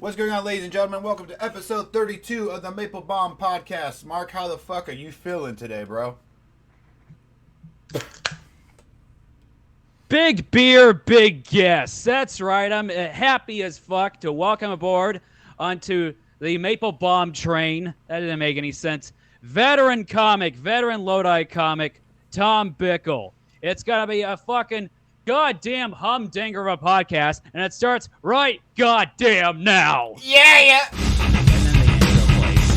What's going on, ladies and gentlemen? Welcome to episode 32 of the Maple-Baum podcast. Marc, how the fuck are you feeling today, bro? Big beer, big guests. That's right. I'm happy as fuck to welcome aboard onto the Maple-Baum train. That didn't make any sense. Veteran Lodi comic, Tom Bickle. It's going to be a fucking goddamn humdinger of a podcast, and it starts right goddamn now. Yeah. And then the intro plays.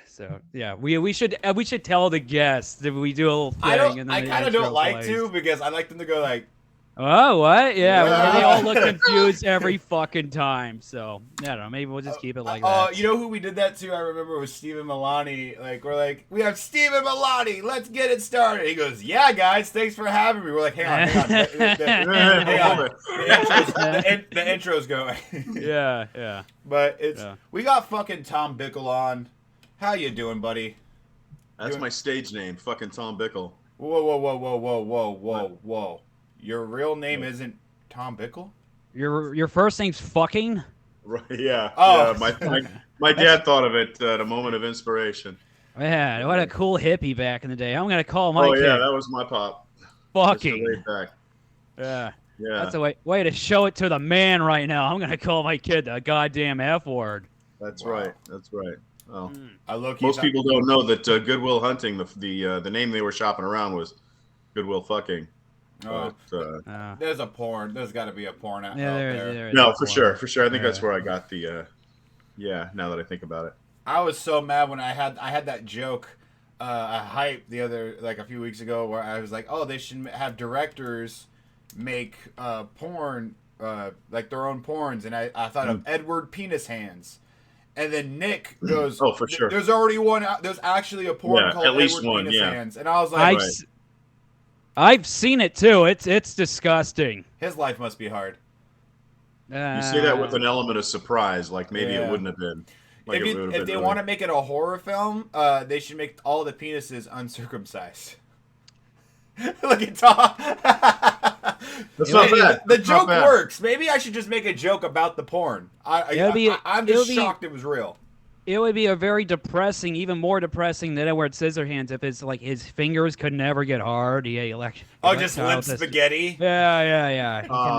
So yeah, we should tell the guests that we do a little thing. I kind of don't like to because I like them to go like, oh, what? Yeah, they all look confused every fucking time. So, I don't know. Maybe we'll just keep it like that. You know who we did that to? I remember it was Stephen Milani. Like, we're like, we have Stephen Milani. Let's get it started. He goes, yeah, guys, thanks for having me. We're like, hang on. The intro's going. Yeah. But we got fucking Tom Bickle on. How you doing, buddy? That's my stage name, fucking Tom Bickle. Whoa. Your real name isn't Tom Bickle? Your first name's fucking? Right, yeah. Oh. Yeah, my dad thought of it at a moment of inspiration. Man, what a cool hippie back in the day. I'm going to call my kid. Oh, yeah, that was my pop. Fucking. Way back. Yeah. Yeah. That's a way to show it to the man right now. I'm going to call my kid the goddamn F word. That's right. Well, most people don't know that Goodwill Hunting, the name they were shopping around was Goodwill Fucking. Oh, there's a porn. There's got to be a porn out there. No, for sure. I think that's where I got the. Now that I think about it, I was so mad when I had that joke, I hyped a few weeks ago where I was like, oh, they should have directors make porn, like their own porns, and I thought of Edward Penis Hands. And then Nick goes, oh, for sure. There's already one. There's actually a porn called at least Edward one, Penis Hands, and I was like, I've seen it too. It's disgusting. His life must be hard. You say that with an element of surprise, like maybe it wouldn't have been. Like if they want to make it a horror film, they should make all the penises uncircumcised. Look at Tom. That's not bad. The joke works. Maybe I should just make a joke about the porn. I'm just shocked it was real. It would be a very depressing, even more depressing than Edward Scissorhands if it's like his fingers could never get hard. Just limp spaghetti. Yeah. You can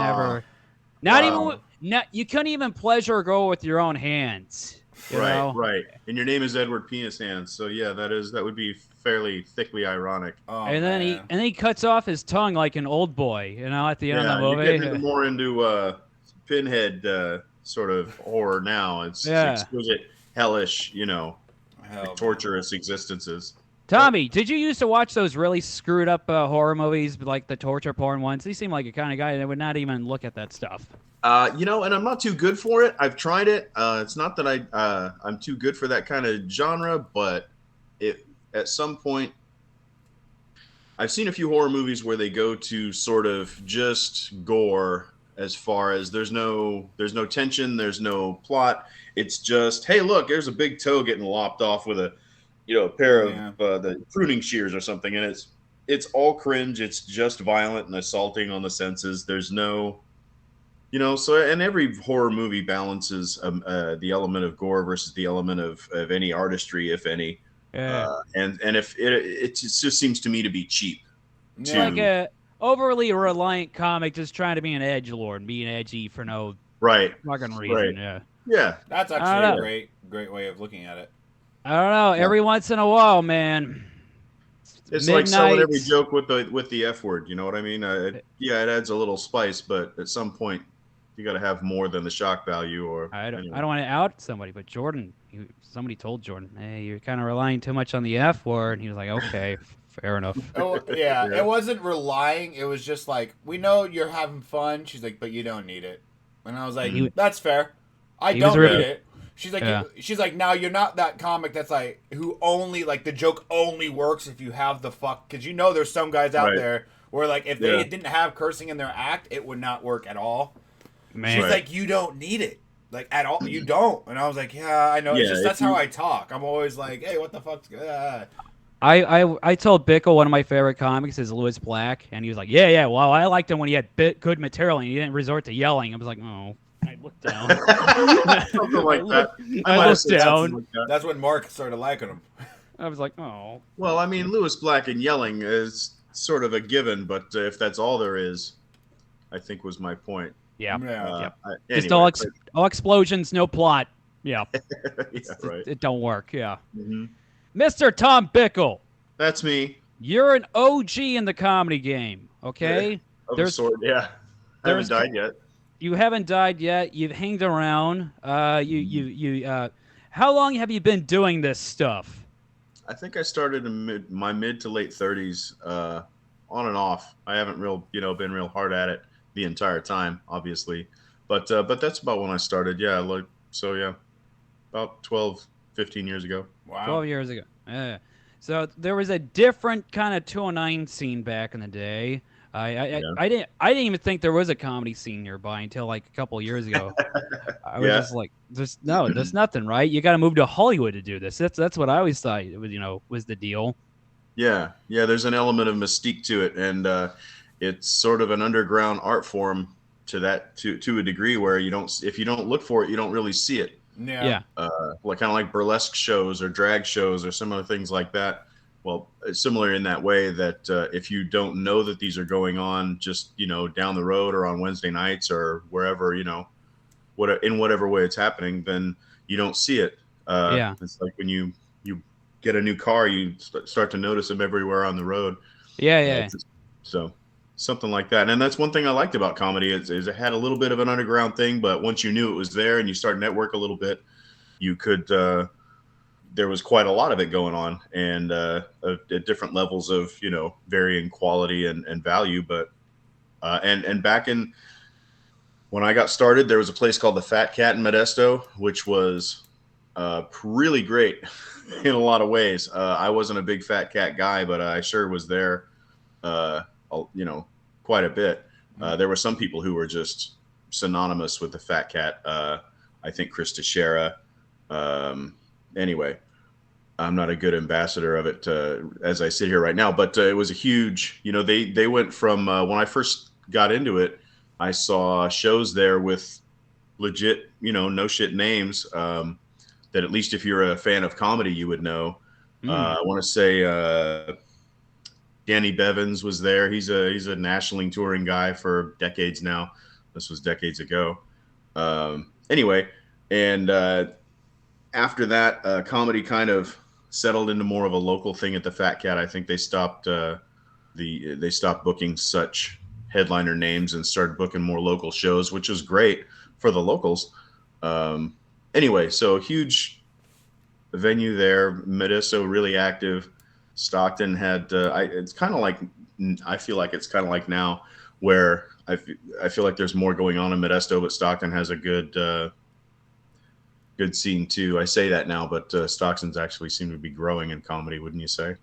never. You couldn't even pleasure a girl with your own hands. Right. And your name is Edward Penis Hands, so yeah, that would be fairly thickly ironic. Oh, and then he cuts off his tongue like an old boy, at the end of the movie. You're getting more into Pinhead sort of horror now. It's exquisite, hellish, torturous existences. Tommy, did you used to watch those really screwed up horror movies, like the torture porn ones? He seemed like a kind of guy that would not even look at that stuff. And I'm not too good for it. I've tried it. It's not that I'm too good for that kind of genre, but at some point, I've seen a few horror movies where they go to sort of just gore, as far as there's no tension, there's no plot. It's just, hey, look, there's a big toe getting lopped off with a pair of the pruning shears or something, and it's all cringe. It's just violent and assaulting on the senses. There's no, and every horror movie balances the element of gore versus the element of any artistry, if any. Yeah. And if it just seems to me to be cheap. Like a overly reliant comic just trying to be an edgelord and being edgy for no fucking reason. Right. Yeah. That's actually a great way of looking at it. I don't know. Every once in a while, man. It's like selling every joke with the F word. You know what I mean? It adds a little spice, but at some point, you got to have more than the shock value. Or I don't want to out somebody, but Jordan, somebody told Jordan, "Hey, you're kind of relying too much on the F word." And he was like, "Okay, fair enough." It wasn't relying. It was just like, we know you're having fun. She's like, but you don't need it. And I was like, that's fair. I don't need it. She's like, now you're not that comic that's like, who only, like, the joke only works if you have the fuck, because there's some guys out there where, like, if they didn't have cursing in their act, it would not work at all. Man. She's like, you don't need it, like, at all. You don't. And I was like, yeah, I know. It's just that's how I talk. I'm always like, hey, what the fuck's I told Bickle one of my favorite comics is Lewis Black, and he was like, yeah. Well, I liked him when he had good material and he didn't resort to yelling. I was like, oh. I looked down. Something like that. I looked down. Like that. That's when Marc started liking him. I was like, oh. Well, I mean, Lewis Black and yelling is sort of a given, but if that's all there is, I think was my point. Yeah. Anyway, Just all explosions, no plot. Yeah. Yeah, right. It don't work. Yeah. Mm-hmm. Mr. Tom Bickle. That's me. You're an OG in the comedy game. Okay. Of a sort, yeah. I haven't died yet. You haven't died yet. You've hanged around. How long have you been doing this stuff? I think I started in my mid to late 30s, on and off. I haven't been real hard at it the entire time, obviously, but that's about when I started. Yeah, about 12, 15 years ago. Wow, 12 years ago. Yeah. So there was a different kind of 209 scene back in the day. I didn't even think there was a comedy scene nearby until like a couple of years ago. I was just like, there's nothing, right? You got to move to Hollywood to do this. That's what I always thought it was, was the deal. Yeah. There's an element of mystique to it, and it's sort of an underground art form to a degree where if you don't look for it, you don't really see it. Yeah. Kind of like burlesque shows or drag shows or similar things like that. Well, similar in that way that if you don't know that these are going on just, down the road or on Wednesday nights or wherever, in whatever way it's happening, then you don't see it. It's like when you get a new car, you start to notice them everywhere on the road. Yeah. So something like that. And that's one thing I liked about comedy is it had a little bit of an underground thing, but once you knew it was there and you start network a little bit, you could there was quite a lot of it going on, and at different levels of varying quality and value. But and back in when I got started, there was a place called the Fat Cat in Modesto, which was really great in a lot of ways. I wasn't a big Fat Cat guy, but I sure was there, quite a bit. There were some people who were just synonymous with the Fat Cat. I think Chris Teixeira. Anyway, I'm not a good ambassador of it as I sit here right now, but it was a huge, they went from when I first got into it, I saw shows there with legit, no shit names that at least if you're a fan of comedy, you would know. I want to say Danny Bevins was there. He's a nationally touring guy for decades now. This was decades ago. Anyway, and after that, comedy kind of settled into more of a local thing at the Fat Cat. I think they stopped they stopped booking such headliner names and started booking more local shows, which was great for the locals. Anyway, so huge venue there. Modesto really active. Stockton had it's kind of like, I feel like it's kind of like now where I feel like there's more going on in Modesto, but Stockton has a good scene too. I say that now, but Stockton's actually seem to be growing in comedy, wouldn't you say?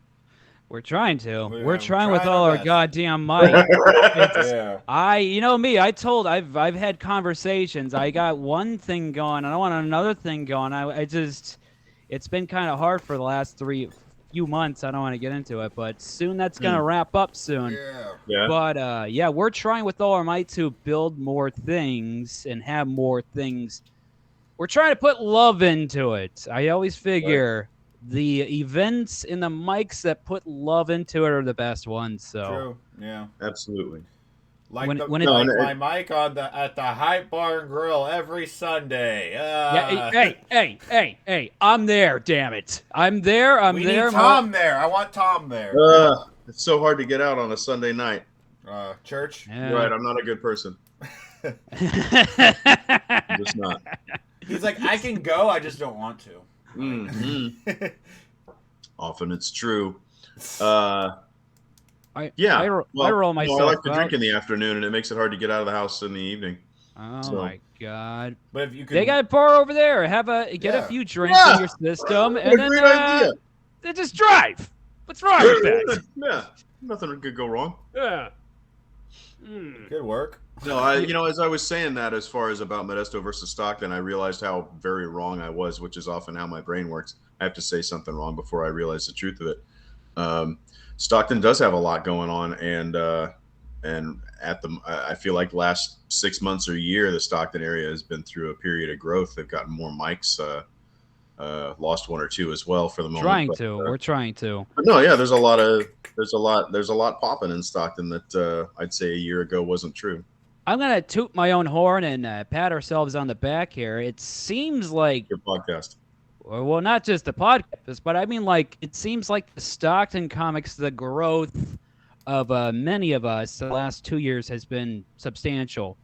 We're trying to. We're trying with all our goddamn might. I've had conversations. I got one thing going. I want another thing going. It's been kind of hard for the last few months. I don't want to get into it, but soon that's gonna wrap up soon. Yeah. But we're trying with all our might to build more things and have more things. We're trying to put love into it. I always figure the events and the mics that put love into it are the best ones. So true. Yeah. Absolutely. My mic at the Hype Bar and Grill every Sunday. Hey! I'm there. Damn it! I'm there. We need Tom there. I want Tom there. It's so hard to get out on a Sunday night. Church. Yeah. Right. I'm not a good person. I'm just not. He's like, I can go. I just don't want to. Mm-hmm. Often it's true. I roll myself. I like to out. drink in the afternoon, and it makes it hard to get out of the house in the evening. Oh my god! But if you could, they got a bar over there. Get a few drinks in your system, and then great idea. They just drive. What's wrong with that? Yeah, nothing could go wrong. Yeah. Good work. No, as I was saying that, as far as about Modesto versus Stockton, I realized how very wrong I was, which is often how my brain works. I have to say something wrong before I realize the truth of it. Stockton does have a lot going on, and I feel like the last 6 months or a year, the Stockton area has been through a period of growth. They've gotten more mics, lost one or two as well for the moment. We're trying to. But no, yeah, there's a lot popping in Stockton that I'd say a year ago wasn't true. I'm gonna toot my own horn and pat ourselves on the back here. It seems like Your podcast. Well, not just the podcast, but I mean, like, it seems like the Stockton comics, the growth of many of us the last 2 years has been substantial.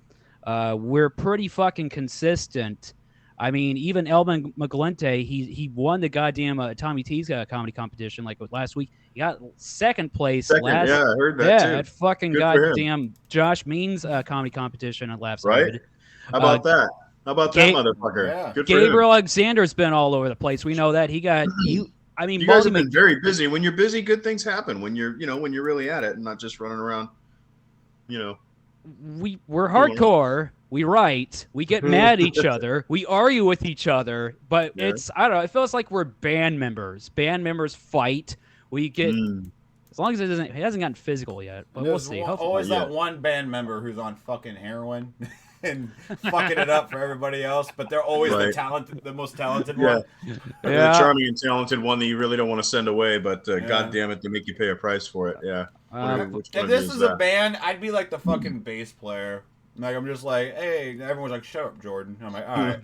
We're pretty fucking consistent. I mean, even Elvin McGlinty, he won the goddamn Tommy T's comedy competition like last week. He got second place Yeah, I heard that too. That fucking Good goddamn Josh Means comedy competition at Laughs Right? Good. How about that? How about that motherfucker? Yeah. Good for Gabriel him. Alexander's been all over the place. We know that. I mean, You guys have been very busy. When you're busy, good things happen. When you're really at it and not just running around, We're hardcore. We write. We get mad at each other. We argue with each other. But it's, I don't know, it feels like we're band members. Band members fight. We get, as long as it hasn't gotten physical yet. But we'll see. Always that one band member who's on fucking heroin and fucking it up for everybody else, but they're always the most talented one. The charming and talented one that you really don't want to send away, but God damn it, they make you pay a price for it. Yeah. If this is a band, I'd be like the fucking bass player. Like, I'm just like, hey, everyone's like, shut up, Jordan. I'm like, all right.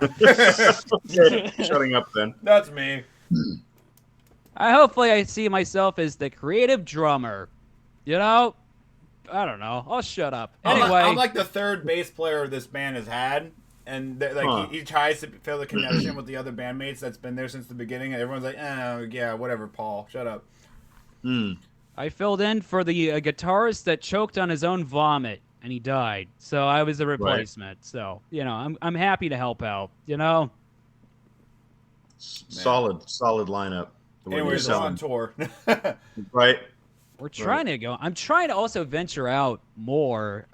Shutting up then. That's me. Hopefully I see myself as the creative drummer. You know? I don't know. I'll shut up. Anyway. I'm like the third bass player this band has had. And he tries to feel the connection with the other bandmates that's been there since the beginning. And everyone's like, oh, yeah, whatever, Paul. Shut up. I filled in for the guitarist that choked on his own vomit. And he died, so I was a replacement. Right. So I'm happy to help out. Solid lineup. Anyways, we're on tour, right? We're trying to go. I'm trying to also venture out more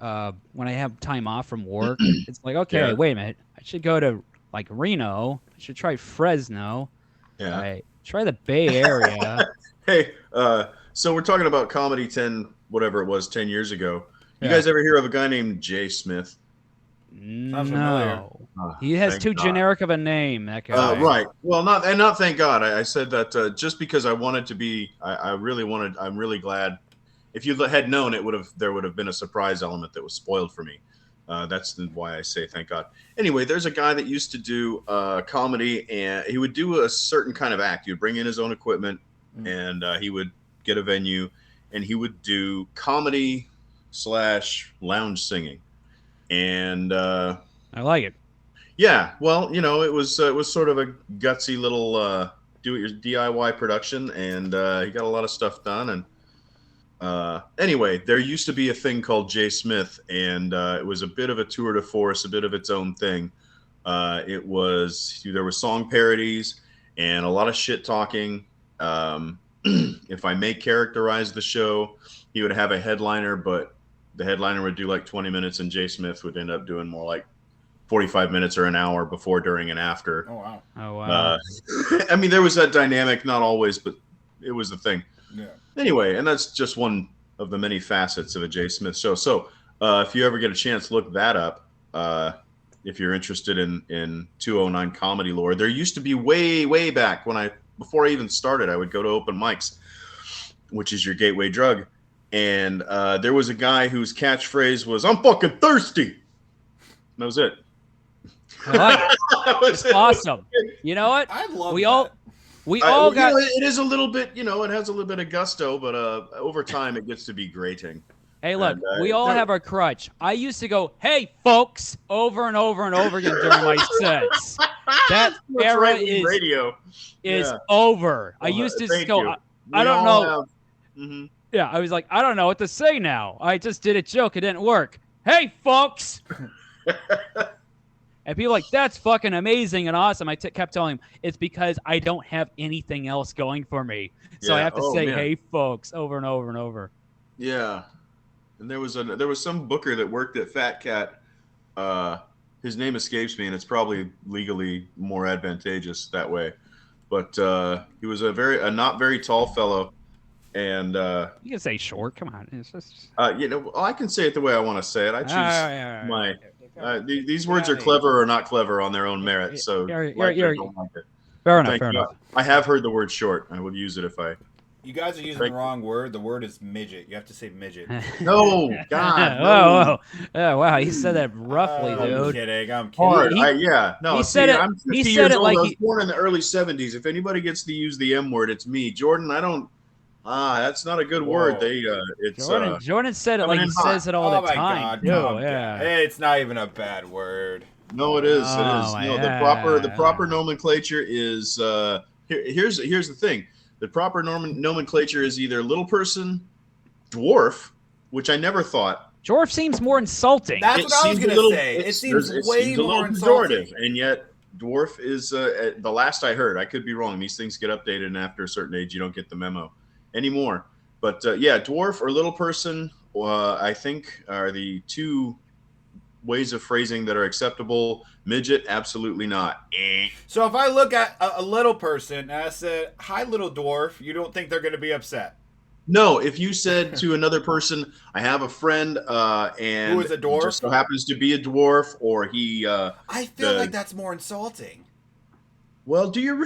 when I have time off from work. It's like, okay, wait a minute, I should go to like Reno. I should try Fresno. Yeah. Right. Try the Bay Area. Hey, so we're talking about comedy 10 years ago. You guys ever hear of a guy named Jay Smith? No. He has too generic of a name, that guy. Right. Well, not thank God. I said that just because I wanted to be, I'm really glad. If you had known, there would have been a surprise element that was spoiled for me. That's why I say thank God. Anyway, there's a guy that used to do comedy, and he would do a certain kind of act. He would bring in his own equipment, and he would get a venue, and he would do comedy / lounge singing, and I like it. Yeah, well, it was sort of a gutsy little do it your DIY production, and he got a lot of stuff done. And anyway, there used to be a thing called Jay Smith, and it was a bit of a tour de force, a bit of its own thing. There were song parodies and a lot of shit talking. If I may characterize the show, he would have a headliner, but the headliner would do like 20 minutes, and Jay Smith would end up doing more like 45 minutes or an hour before, during, and after. Oh, wow. I mean, there was that dynamic, not always, but it was the thing. Yeah. Anyway, and that's just one of the many facets of a Jay Smith show. So if you ever get a chance, look that up. If you're interested in 209 comedy lore, there used to be way back before I even started, I would go to open mics, which is your gateway drug. And there was a guy whose catchphrase was, "I'm fucking thirsty." That was it. I like it. It's awesome. You know what? I love We all got. It is a little bit, it has a little bit of gusto, but over time it gets to be grating. Hey, look, we all have our crutch. I used to go, "Hey, folks," over and over and over again during my sets. That era is over. I used to just go, I don't know. Mm-hmm. Yeah, I was like, I don't know what to say now. I just did a joke. It didn't work. "Hey, folks." And people were like, "That's fucking amazing and awesome." I kept telling them, it's because I don't have anything else going for me. So I have to say, "Hey, folks," over and over and over. Yeah. And there was some booker that worked at Fat Cat. His name escapes me, and it's probably legally more advantageous that way. But he was a not very tall fellow. And you can say short. Come on. It's just... I can say it the way I want to say it. I choose these words are clever or not clever on their own merit. So fair enough. I have heard the word short. I will use it if I. You guys are using the wrong word. The word is midget. You have to say midget. No, God. No. Whoa. Oh, wow. He said that roughly, dude. I'm kidding. Hard. He said it. I'm 50 he said years it old. like I was born in the early 70s. If anybody gets to use the M word, it's me. Jordan, I don't. That's not a good word. Jordan said it like he says it all the time. It's not even a bad word. No, it is. The proper nomenclature is here's the thing. The proper nomenclature is either little person, dwarf, which I never thought. Dwarf seems more insulting. That's what I was going to say. It seems way more insulting. And yet dwarf is the last I heard. I could be wrong. These things get updated, and after a certain age, you don't get the memo anymore. But dwarf or little person, I think, are the two ways of phrasing that are acceptable. Midget, absolutely not. So if I look at a little person and I said, "Hi, little dwarf," you don't think they're going to be upset? No. If you said to another person, "I have a friend, and who is a dwarf, just so happens to be a dwarf," or he, I feel like that's more insulting. Well, do you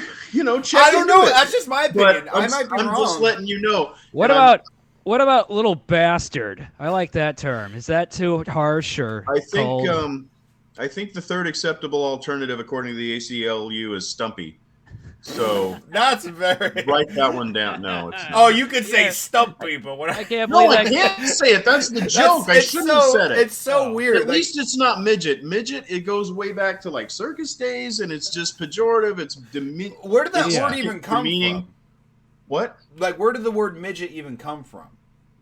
check? I don't know. That's just my opinion. I might be wrong. I'm just letting you know. What about little bastard? I like that term. Is that too harsh or cold? I think the third acceptable alternative, according to the ACLU, is stumpy. So that's very. Write that one down. No, it's not. You could say stumpy, but what I can't believe I can't say it. That's the joke. I shouldn't have said it. It's so weird. At least it's not midget. Midget, it goes way back to like circus days, and it's just pejorative. It's Where did that word even come from? What? Like, where did the word midget even come from?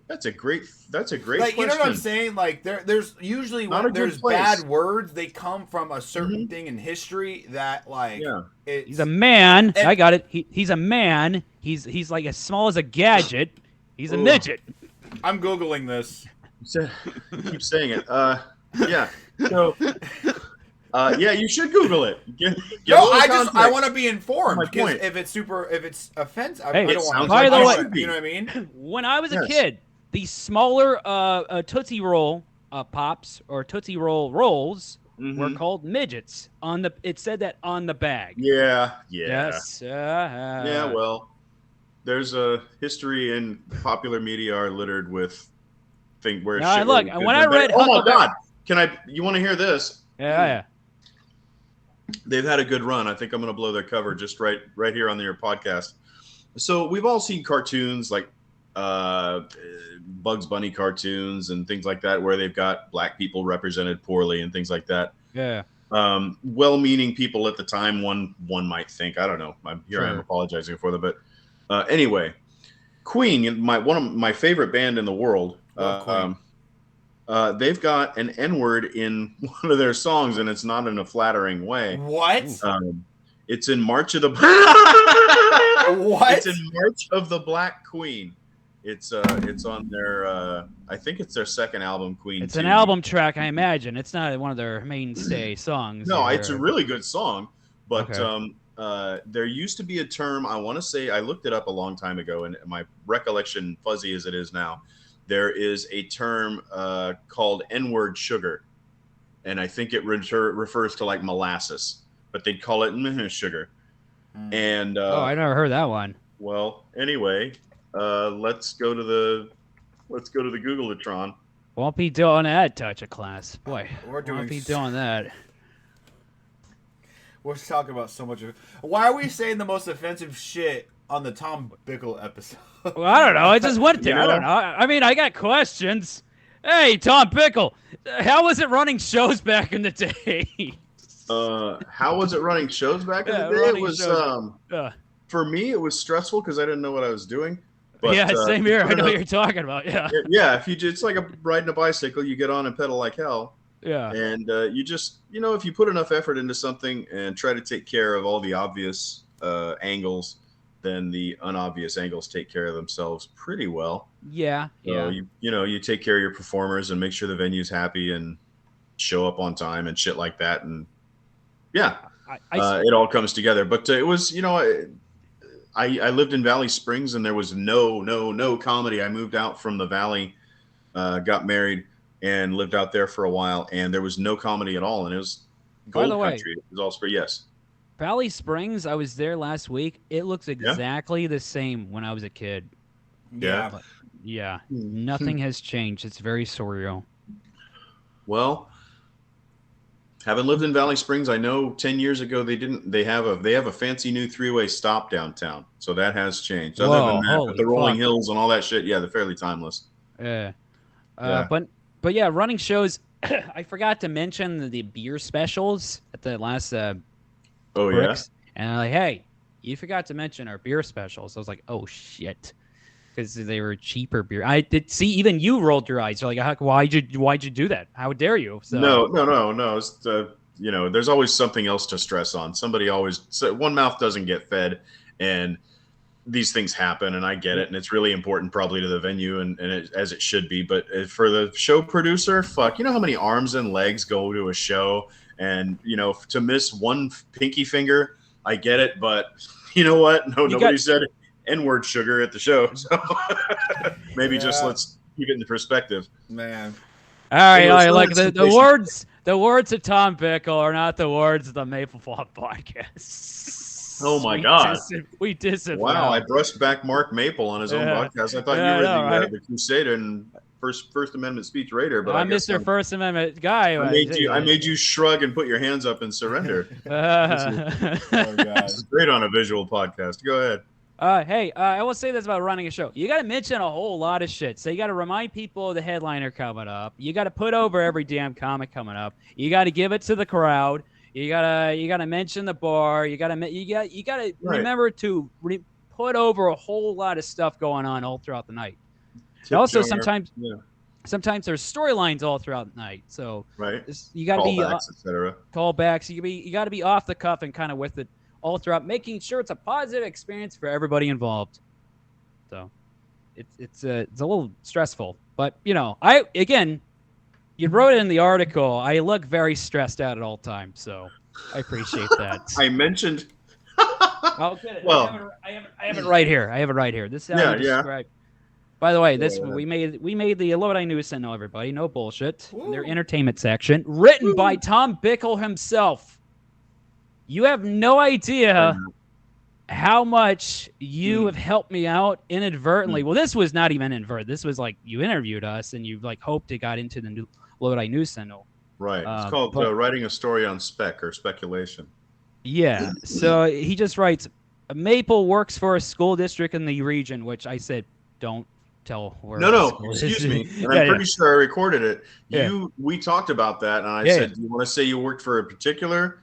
That's a great question. You know what I'm saying? Like, there's usually when there's bad words, they come from a certain thing in history that, like, he's a man. I got it. He's a man. He's like as small as a gadget. He's a midget. I'm Googling this. Keep saying it. Yeah. So, you should Google it. I want to be informed because if it's offensive, I don't want to. By the way, you know what I mean? When I was a kid, the smaller Tootsie Roll Pops or Tootsie Roll rolls were called midgets. It said that on the bag. Yeah. Yes. Yeah. Well, there's a history and popular media are littered with things where. Look, when I read, oh my God, you want to hear this? Yeah. They've had a good run. I think I'm going to blow their cover just right here on your podcast. So we've all seen cartoons like Bugs Bunny cartoons and things like that where they've got black people represented poorly and things like that. Yeah. Well-meaning people at the time, one might think. I don't know. I am apologizing for them, but anyway, Queen, one of my favorite band in the world. They've got an N-word in one of their songs, and it's not in a flattering way. What? It's in March of the What? It's in March of the Black Queen. It's on their I think it's their second album, Queen. It's an album track, I imagine. It's not one of their mainstay songs. No, it's a really good song, but there used to be a term, I want to say, I looked it up a long time ago, and my recollection, fuzzy as it is now, there is a term called N-word sugar, and I think it refers to like molasses, but they'd call it sugar. And I never heard that one. Well, anyway, let's go to the Googletron. Won't be doing that, touch of class. Boy, won't be doing that. We're talking about so much of it. Why are we saying the most offensive shit on the Tom Bickle episode? Well, I don't know. I just went there. I don't know. I mean, I got questions. Hey, Tom Bickle, how was it running shows back in the day? How was it running shows back in the day? It was for me, it was stressful because I didn't know what I was doing. But, same here. I know what you're talking about. Yeah. Yeah. It's like riding a bicycle. You get on and pedal like hell. Yeah. And you just, if you put enough effort into something and try to take care of all the obvious angles, then the unobvious angles take care of themselves pretty well. Yeah. So you take care of your performers and make sure the venue's happy and show up on time and shit like that. And it all comes together. But it was, I lived in Valley Springs, and there was no comedy. I moved out from the Valley, got married, and lived out there for a while, and there was no comedy at all, and it was gold country. It was all spring. Yes. Valley Springs, I was there last week. It looks Yeah. exactly the same when I was a kid. Yeah. But, nothing has changed. It's very surreal. Well, having lived in Valley Springs, I know 10 years ago they have a fancy new 3-way stop downtown. So that has changed. Whoa, Other than that, but the rolling fuck. hills and all that shit, yeah, they're fairly timeless. Yeah. Yeah. But yeah, running shows. I forgot to mention the beer specials at the last Bricks. And I'm like, hey, you forgot to mention our beer specials. I was like, oh shit, because they were cheaper beer. I did see even you rolled your eyes. You're like, why'd you do that? How dare you? So, No. It's, there's always something else to stress on. One mouth doesn't get fed, and these things happen, and I get it, and it's really important probably to the venue as it should be. But for the show producer, fuck, you know how many arms and legs go to a show, and to miss one pinky finger, I get it, but you know what? Nobody said N-word sugar at the show, so maybe just let's keep it in perspective, man. All right, like the words of Tom Bickle are not the words of the Maple-Baum podcast. Oh my God! We disavow. Wow, I brushed back Marc Maple on his own podcast. I thought you were the Crusader and First Amendment speech raider, but I'm Mr. First Amendment guy. I made you shrug and put your hands up and surrender. Oh God, this is great on a visual podcast. Go ahead. Hey, I will say this about running a show. You got to mention a whole lot of shit. So you got to remind people of the headliner coming up. You got to put over every damn comic coming up. You got to give it to the crowd. You gotta mention the bar. You gotta remember to put over a whole lot of stuff going on all throughout the night. Also, sometimes there's storylines all throughout the night. So you gotta callbacks, etc. Callbacks. You gotta be off the cuff and kind of with it all throughout, making sure it's a positive experience for everybody involved. So it's a little stressful, but you wrote it in the article. I look very stressed out at all times, so I appreciate that. I mentioned. I'll get it. Well, I have it right here. This is how you describe. By the way, we made the Lodi News Sentinel. Everybody, no bullshit. Their entertainment section, written by Tom Bickle himself. You have no idea how much you have helped me out inadvertently. Well, this was not even inadvertent. This was like you interviewed us and you hoped it got into the new Lodi News Sentinel. Right. It's called writing a story on spec or speculation. Yeah. So he just writes, Maple works for a school district in the region, which I said, don't tell where. No, excuse me. And I'm pretty sure I recorded it. We talked about that, and I said, do you want to say you worked for a particular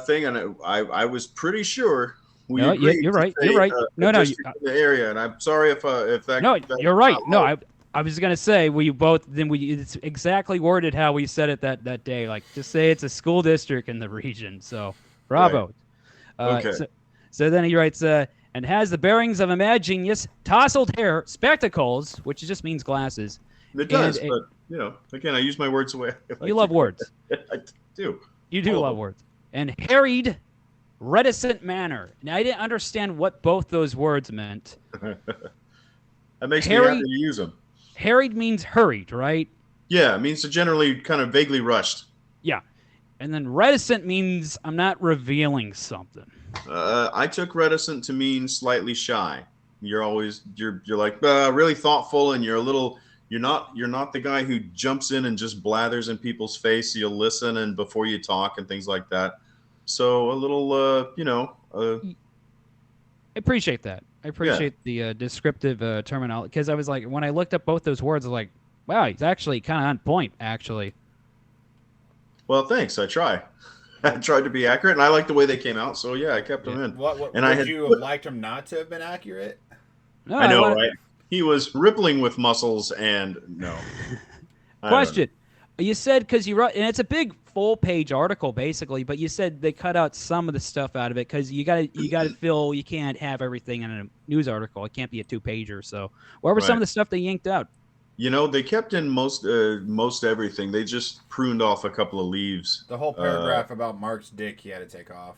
thing? And I was pretty sure. You're right. You're right. No, in the area, and I'm sorry if that. No, you're right. No, I was gonna say it's exactly worded how we said it that day. Like, just say it's a school district in the region. So, bravo. Right. Okay. So then he writes, and has the bearings of a mad genius, tousled hair, spectacles, which just means glasses. It does, but again, I use my words the way I love words. I do. You do love words. And harried, reticent manner. Now, I didn't understand what both those words meant. That makes me happy to use them. Harried means hurried, right? Yeah, it means to generally kind of vaguely rushed. Yeah. And then reticent means I'm not revealing something. I took reticent to mean slightly shy. You're like really thoughtful, and you're not the guy who jumps in and just blathers in people's face. You'll listen and before you talk and things like that. So a little, I appreciate that. I appreciate the descriptive terminology, because I was like, when I looked up both those words, I was like, wow, he's actually kind of on point, actually. Well, thanks. I tried to be accurate, and I like the way they came out. So I kept them in. Would you have liked him not to have been accurate? No, I know, right? He was rippling with muscles, and no. Question. You said, because you wrote, and it's a big full-page article basically, but you said they cut out some of the stuff out of it because you got to feel you can't have everything in a news article. It can't be a 2-pager. So, what were some of the stuff they yanked out? They kept in most everything. They just pruned off a couple of leaves. The whole paragraph about Marc's dick he had to take off.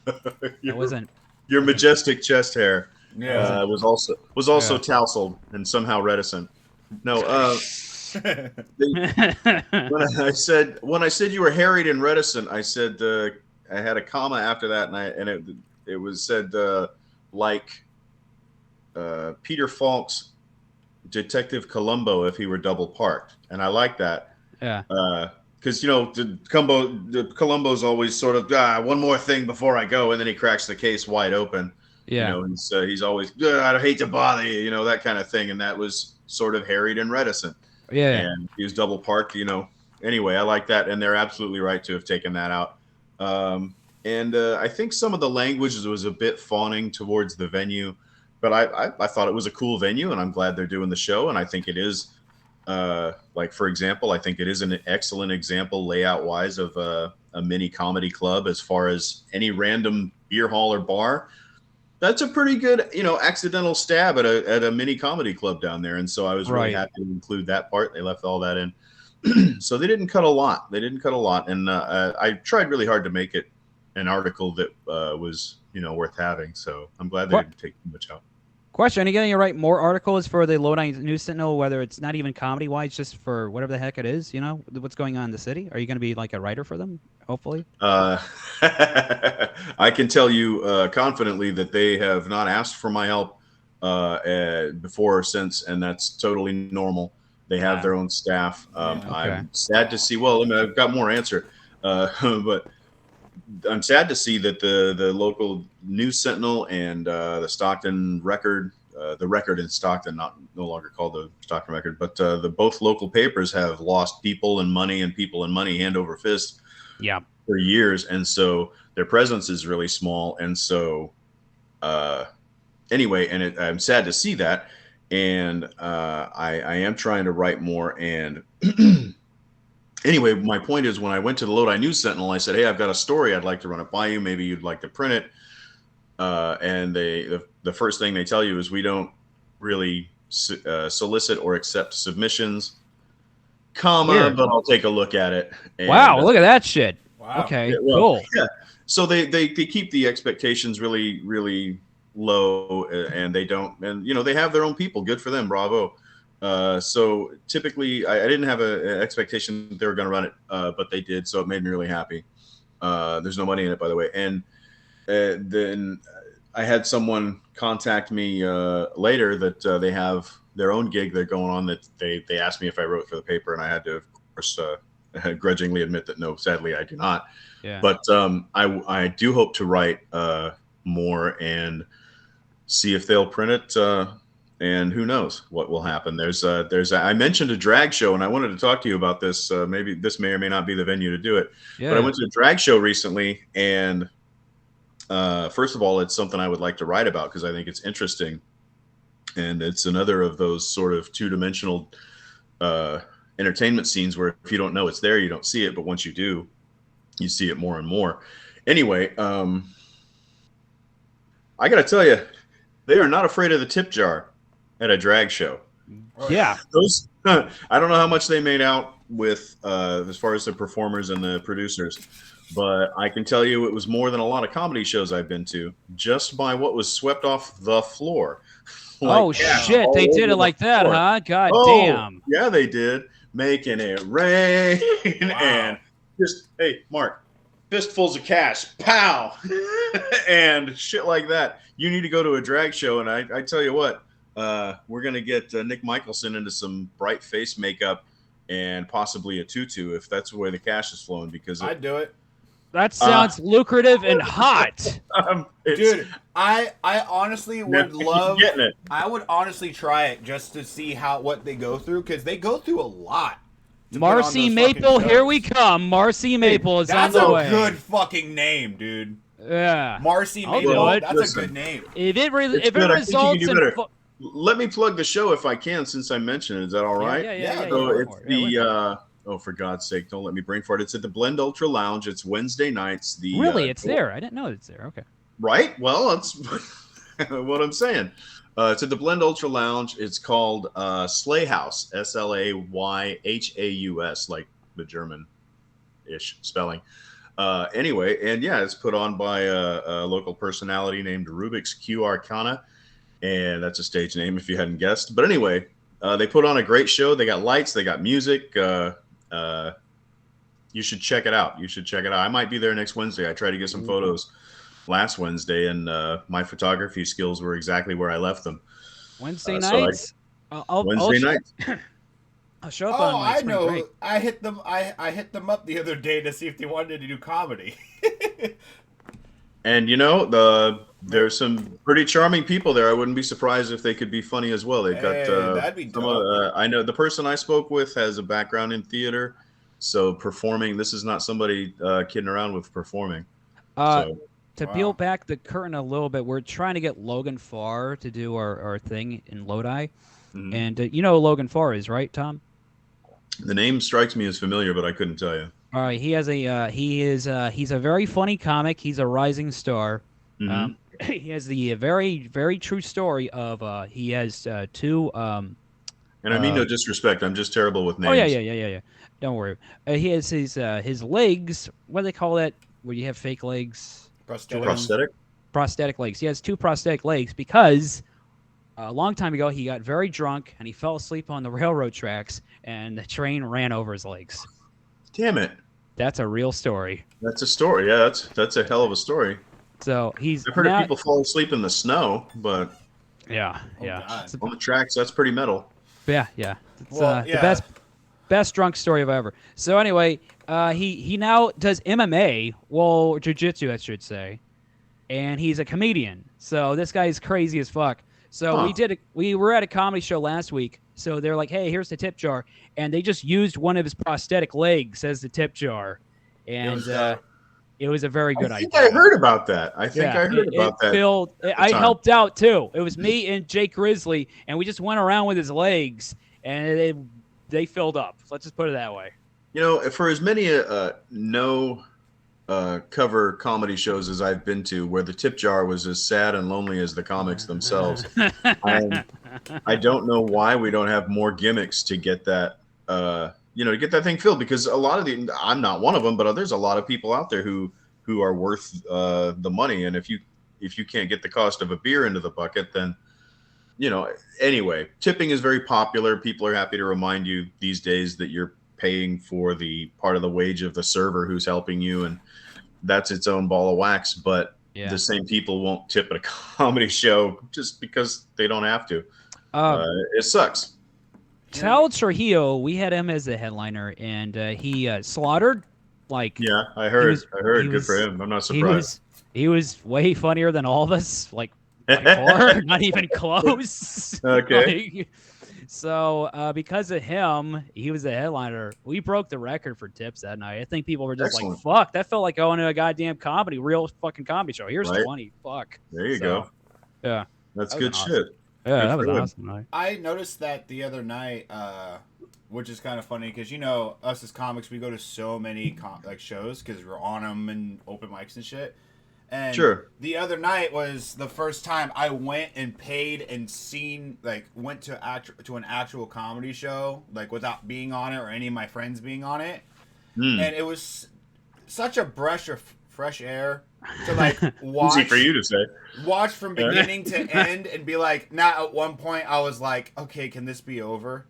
I wasn't Your majestic chest hair was also Yeah. tousled and somehow reticent. No, when I said you were harried and reticent, I said I had a comma after that, and it was said like Peter Falk's Detective Columbo if he were double parked, and I like that. Yeah. Because Columbo's always sort of one more thing before I go, and then he cracks the case wide open. Yeah. He's always I hate to bother you, that kind of thing, and that was sort of harried and reticent. Yeah. And he was double parked. Anyway, I like that, and they're absolutely right to have taken that out. And I think some of the language was a bit fawning towards the venue, but I thought it was a cool venue, and I'm glad they're doing the show, and I think it is. For example, I think it is an excellent example layout wise of a mini comedy club as far as any random beer hall or bar. That's a pretty good, accidental stab at a mini comedy club down there. And so I was really happy to include that part. They left all that in. So they didn't cut a lot. And I tried really hard to make it an article that was, worth having. So I'm glad they didn't take too much out. Question: are you going to write more articles for the Lodi News Sentinel, whether it's not even comedy-wise, just for whatever the heck it is, what's going on in the city? Are you going to be like a writer for them, hopefully? I can tell you confidently that they have not asked for my help before or since, and that's totally normal. They have their own staff. Okay. I'm sad to see, I've got more answer, but I'm sad to see that the local News Sentinel and the Stockton Record, the Record in Stockton, no longer called the Stockton Record, but the both local papers have lost people and money hand over fist for years, and so their presence is really small. And so anyway, and I'm sad to see that, and I am trying to write more. And anyway, my point is, when I went to the Lodi News Sentinel, I said, hey, I've got a story. I'd like to run it by you. Maybe you'd like to print it. And the first thing they tell you is we don't really solicit or accept submissions, but I'll take a look at it. And, wow, look at that shit. Wow. Okay, cool. Yeah. So they keep the expectations really, really low, and they don't, and they have their own people. Good for them. Bravo. So typically I didn't have an expectation that they were going to run it, but they did. So it made me really happy. There's no money in it, by the way. And then I had someone contact me later that they have their own gig they're going on, that they asked me if I wrote for the paper, and I had to, of course, grudgingly admit that no, sadly I do not. Yeah. But I do hope to write more and see if they'll print it. And who knows what will happen. I mentioned a drag show, and I wanted to talk to you about this. Maybe this may or may not be the venue to do it. Yeah. But I went to a drag show recently, and first of all, it's something I would like to write about because I think it's interesting. And it's another of those sort of two-dimensional entertainment scenes where if you don't know it's there, you don't see it. But once you do, you see it more and more. Anyway, I got to tell you, they are not afraid of the tip jar at a drag show. Yeah. Those I don't know how much they made out with as far as the performers and the producers, but I can tell you it was more than a lot of comedy shows I've been to, just by what was swept off the floor. Shit, they did it like that, huh? God damn. Yeah, they did. Making it rain. Wow. And just, hey, Marc, fistfuls of cash, pow, and shit like that. You need to go to a drag show, and I tell you what, we're going to get Nick Michelson into some bright face makeup and possibly a tutu if that's where the cash is flowing, because I'd do it. That sounds lucrative and hot. Dude, I honestly would love, getting it. I would honestly try it just to see what they go through, because they go through a lot. Marcy Maple, here we come. Marcy Maple is on the way. That's a good fucking name, dude. Yeah. Marcy Maple, that's a good name. If it results in... Let me plug the show if I can, since I mentioned it. Is that all right? Yeah. So it's oh, for God's sake, don't let me brain fart. It's at the Blend Ultra Lounge. It's Wednesday nights. Really? It's there. I didn't know it's there. Okay. Right? Well, that's what I'm saying. It's at the Blend Ultra Lounge. It's called Slay House, Slayhaus, like the German-ish spelling. Anyway, and yeah, it's put on by a local personality named Rubik's Q Arcana, and that's a stage name if you hadn't guessed. But anyway, they put on a great show. They got lights, they got music. You should check it out. I might be there next Wednesday. I tried to get some photos last Wednesday, and my photography skills were exactly where I left them. Wednesday nights. Wednesday nights. I'll show up on my spring break. I hit them. I hit them up the other day to see if they wanted to do comedy. And there's some pretty charming people there. I wouldn't be surprised if they could be funny as well. They've got that'd be dope. I know the person I spoke with has a background in theater, so performing. This is not somebody kidding around with performing. To peel back the curtain a little bit, we're trying to get Logan Farr to do our thing in Lodi. Mm-hmm. And you know who Logan Farr is, right, Tom? The name strikes me as familiar, but I couldn't tell you. All right, he's a very funny comic. He's a rising star. Mm-hmm. He has the very, very true story of he has two. And I mean no disrespect. I'm just terrible with names. Oh yeah. Don't worry. He has his legs. What do they call that? Where you have fake legs? Prosthetic legs. He has two prosthetic legs because a long time ago he got very drunk and he fell asleep on the railroad tracks and the train ran over his legs. Damn it. That's a real story. That's a story. Yeah, that's a hell of a story. So I've heard of people fall asleep in the snow, but yeah. On the tracks, that's pretty metal. Yeah. It's the best drunk story of ever. So anyway, he now does MMA, well, jiu-jitsu, I should say, and he's a comedian. So this guy's crazy as fuck. So we were at a comedy show last week. So they're like, hey, here's the tip jar. And they just used one of his prosthetic legs as the tip jar. And it was a very good idea. I heard about that. I helped out, too. It was me and Jake Grizzly, and we just went around with his legs, and they filled up. Let's just put it that way. For as many cover comedy shows as I've been to where the tip jar was as sad and lonely as the comics themselves, I don't know why we don't have more gimmicks to get that to get that thing filled, because a lot of I'm not one of them, but there's a lot of people out there who are worth the money, and if you can't get the cost of a beer into the bucket, then anyway, tipping is very popular. People are happy to remind you these days that you're paying for the part of the wage of the server who's helping you, and that's its own ball of wax. But the same people won't tip at a comedy show just because they don't have to. It sucks. Sal Trujillo, we had him as a headliner, and he slaughtered. Yeah, I heard. Good for him. I'm not surprised. He was way funnier than all of us. Far, not even close. Okay. So because of him, he was the headliner. We broke the record for tips that night. I think people were just like, fuck, that felt like going to a goddamn real fucking comedy show. Here's 20. Fuck. There you go. Yeah. That's good shit. Yeah, that was awesome night. I noticed that the other night, which is kind of funny because, us as comics, we go to so many shows because we're on them and open mics and shit. And the other night was the first time I went and paid and went to an actual comedy show, without being on it or any of my friends being on it. And it was such a breath of fresh air to watch. Easy for you to say. Watch from beginning to end and be like, now at one point I was like, okay, can this be over?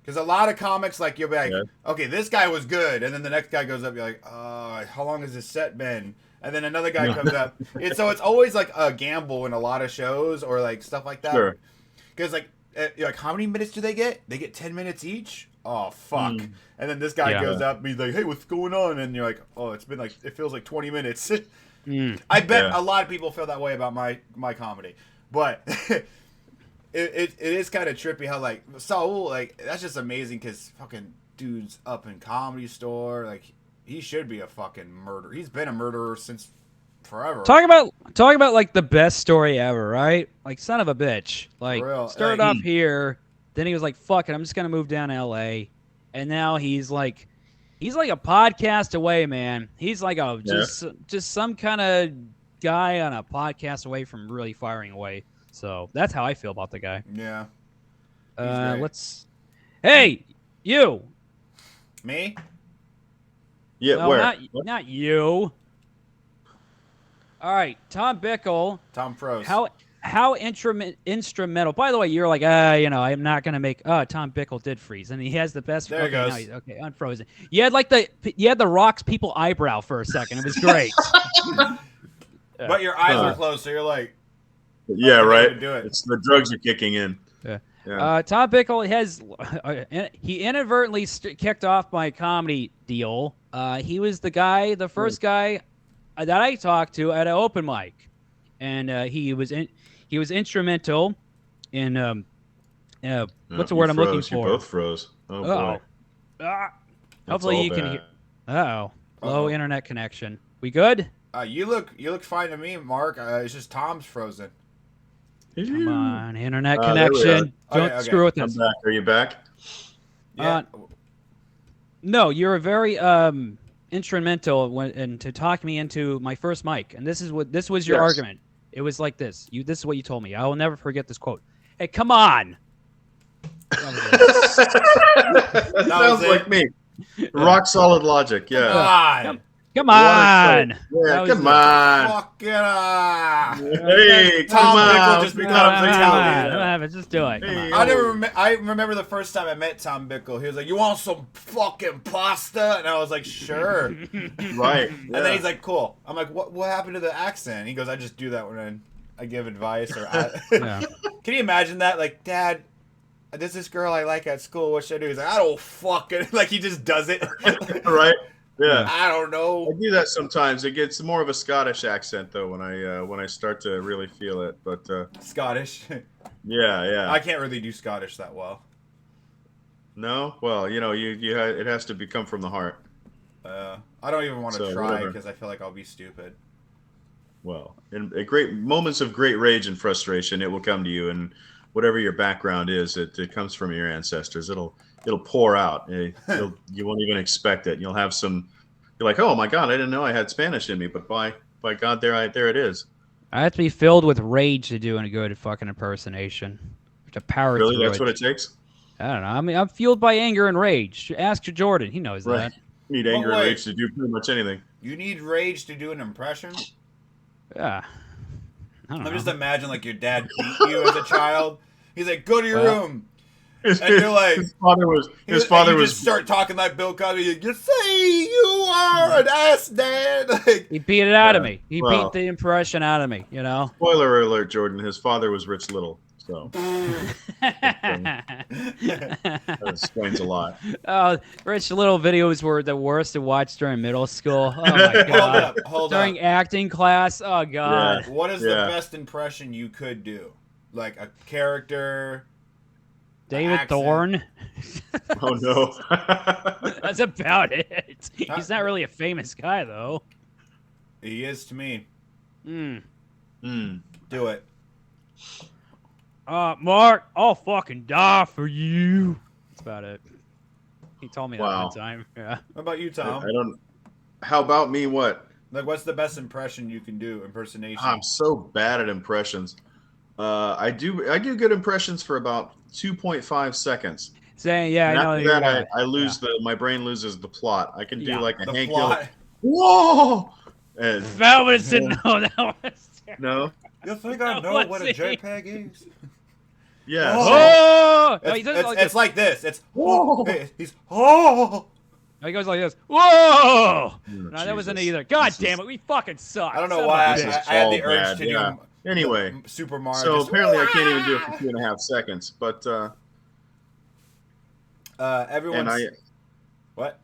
Because a lot of comics, you'll be like, okay, this guy was good. And then the next guy goes up, you're like, how long has this set been? And then another guy comes up. So it's always a gamble in a lot of shows or stuff like that. Sure. Because how many minutes do they get? They get 10 minutes each? Oh, fuck. And then this guy goes up and he's like, hey, what's going on? And you're like, oh, it's been it feels like 20 minutes. I bet a lot of people feel that way about my comedy. But it is kind of trippy how Saul, that's just amazing because fucking dude's up in Comedy Store. He should be a fucking murderer. He's been a murderer since forever. Talk about the best story ever, right? Son of a bitch. Started off here, then he was like, fuck it, I'm just gonna move down to LA. And now he's like a podcast away, man. He's just some kind of guy on a podcast away from really firing away. So that's how I feel about the guy. Yeah. Hey, you. Me? Yeah, no, where? Not you. All right, Tom Bickle. Tom froze. How instrumental? By the way, you're like, I'm not gonna make. Oh, Tom Bickle did freeze, and he has the best. There he goes. Okay, unfrozen. You had the Rock's people eyebrow for a second. It was great. But your eyes are closed, so you're like. Yeah, right. Do it. It's the drugs are kicking in. Yeah. Tom Bickle he inadvertently kicked off my comedy deal. He was the first guy that I talked to at an open mic, and he was instrumental in what's the word I'm looking for? You both froze. Oh boy. Hopefully you can hear. Low internet connection. We good? You look fine to me, Mark. It's just Tom's frozen. Come on, internet connection. Don't screw with this. I'm back. Are you back? Yeah. No, you're very instrumental to talk me into my first mic, and this was your argument. It was like this. This is what you told me. I will never forget this quote. Hey, come on. That sounds like me. Rock solid logic. Yeah. Come on. Yeah, come on. Fuck it up. Hey, Tom Bickle just Come becomes on. Italian. Just do it. Hey, I remember the first time I met Tom Bickle. He was like, "You want some fucking pasta?" And I was like, "Sure." Right. And then he's like, "Cool." I'm like, "What happened to the accent?" He goes, "I just do that when I give advice or." Can you imagine that? Like, Dad, there's this girl I like at school. What should I do? He's like, "I don't fucking," like he just does it. Right. Yeah. I don't know. I do that sometimes. It gets more of a Scottish accent though when I start to really feel it. But Scottish. Yeah. I can't really do Scottish that well. No, well, it has to come from the heart. I don't even want to try because I feel like I'll be stupid. Well, in great moments of great rage and frustration, it will come to you, and whatever your background is, it comes from your ancestors. It'll pour out. You won't even expect it. You'll have you're like, oh my God, I didn't know I had Spanish in me, but by God, there it is. I have to be filled with rage to do a good fucking impersonation. To power really, through that's it. what it takes. I don't know. I mean, I'm fueled by anger and rage. Ask Jordan. He knows that. You need anger and rage to do pretty much anything. You need rage to do an impression? Yeah. I'm just imagine like your dad beat you as a child. He's like, "Go to your room." And you're like, his father was just start talking like Bill Cosby. You say you are an ass, Dad. Like, he beat it out of me. He beat the impression out of me. Spoiler alert, Jordan. His father was Rich Little, so that explains a lot. Oh, Rich Little videos were the worst to watch during middle school. Oh my God! Hold during up. acting class. Oh God! Yeah. What is the best impression you could do? Like a character. David Thorne. Oh no. That's about it. He's not really a famous guy though. He is to me. Do it. Mark, I'll fucking die for you. That's about it. He told me that one time. Yeah. What about you, Tom? I don't. How about me? What? Like, what's the best impression you can do? Impersonation. I'm so bad at impressions. I do good impressions for about 2.5 seconds. Saying, yeah, and I know. After that, I lose my brain loses the plot. I can do like a Hank Hill. Whoa! And that was no. No. You think I know what a JPEG is? Yeah. Oh! It's like this. It's he's He goes like this. Whoa! No, that wasn't either. God damn it, we fucking suck. I don't know why I had the urge to do. Anyway, Super Mario. So apparently I can't even do it for 2.5 seconds. But everyone's. What?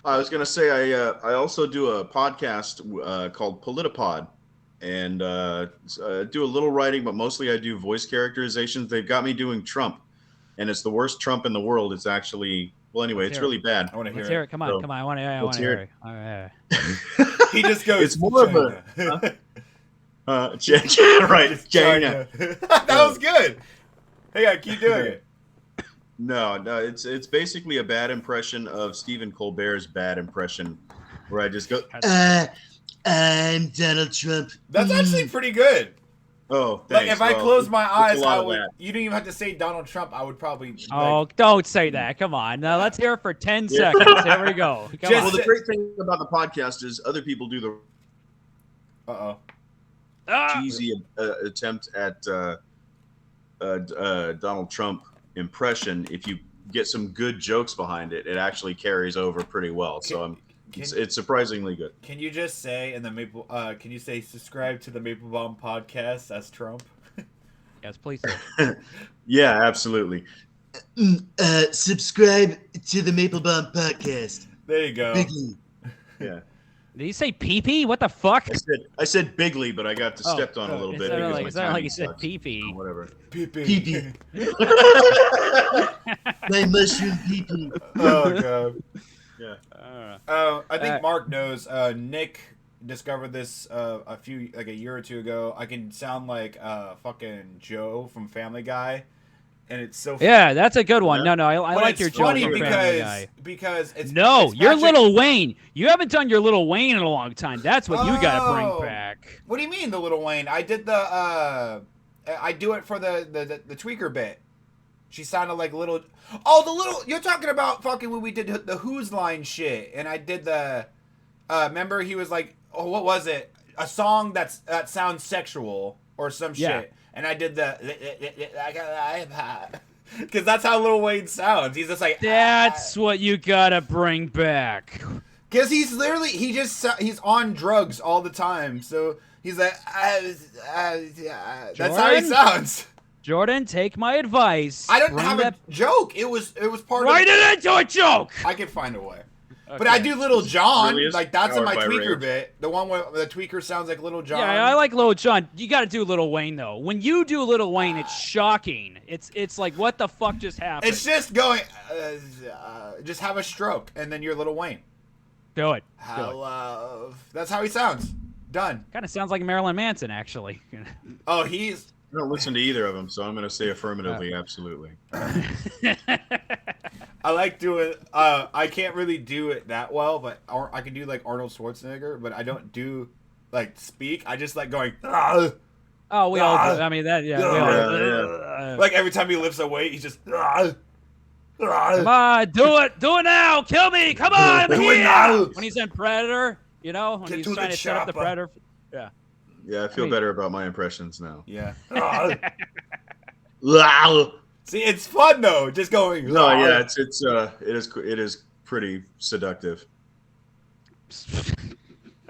I was gonna say I also do a podcast called Politipod, and do a little writing, but mostly I do voice characterizations. They've got me doing Trump, and it's the worst Trump in the world. It's actually it's really bad. I want to hear it. Come on. I want to hear it. All right. He just goes. It's more of a. Right, China. That was good. Hey, keep doing it. No, it's basically a bad impression of Stephen Colbert's bad impression, where I just go, I'm Donald Trump. That's actually pretty good. Oh, thanks. Like if I close my eyes, I would. You didn't even have to say Donald Trump. I would probably. Don't say that. Come on. Now let's hear it for 10 seconds. Here we go. Well, the great thing about the podcast is other people do the cheesy attempt at Donald Trump impression. If you get some good jokes behind it, it actually carries over pretty well. It's surprisingly good. Can you just say in the can you say subscribe to the Maple-Baum podcast as Trump? Yes, please. Yeah, absolutely. Subscribe to the Maple-Baum podcast. There you go. Bigly. Yeah. Did you say pee-pee? What the fuck? I said bigly, but I got stepped on a little bit. It's not like you said pee-pee. Whatever. Pee-pee. My mushroom pee-pee. Oh, God. Yeah. I think Marc knows. Nick discovered this a year or two ago. I can sound like fucking Joe from Family Guy. And it's so funny. Yeah, that's a good one. No, I like your joke. It's funny because it's you're Little Wayne. You haven't done your Little Wayne in a long time. That's what you got to bring back. What do you mean the Little Wayne? I did I do it for the tweaker bit. She sounded like little. Oh, the little. You're talking about fucking when we did the Who's Line shit, and I did the. Remember he was like, oh, what was it? A song that sounds sexual or some shit. And I did because that's how Lil Wayne sounds. He's just like that's what you gotta bring back. Because he's literally he's on drugs all the time. So he's like that's how he sounds. Jordan, take my advice. I don't have a joke. It was part Write it into a joke. I can find a way. Okay. But I do Little John, really like that's in my tweaker bit. The one where the tweaker sounds like Little John. Yeah, I like Little John. You got to do Little Wayne though. When you do Little Wayne, it's shocking. It's like what the fuck just happened? It's just going, just have a stroke and then you're Little Wayne. Do it. Hello. That's how he sounds. Done. Kind of sounds like Marilyn Manson, actually. Oh, he's. I don't listen to either of them, so I'm going to say affirmatively, absolutely. I like doing. I can't really do it that well, but I can do like Arnold Schwarzenegger, but I don't do like speak. I just like going. Oh, we all do. I mean that. Yeah. Like every time he lifts a weight, he's just. Come on, do it now, kill me, come on, do it now. When he's in Predator, when he's trying to set up the Predator. Yeah. Yeah, I feel better about my impressions now. Yeah. See, it's fun though, just going. No, yeah, it is pretty seductive.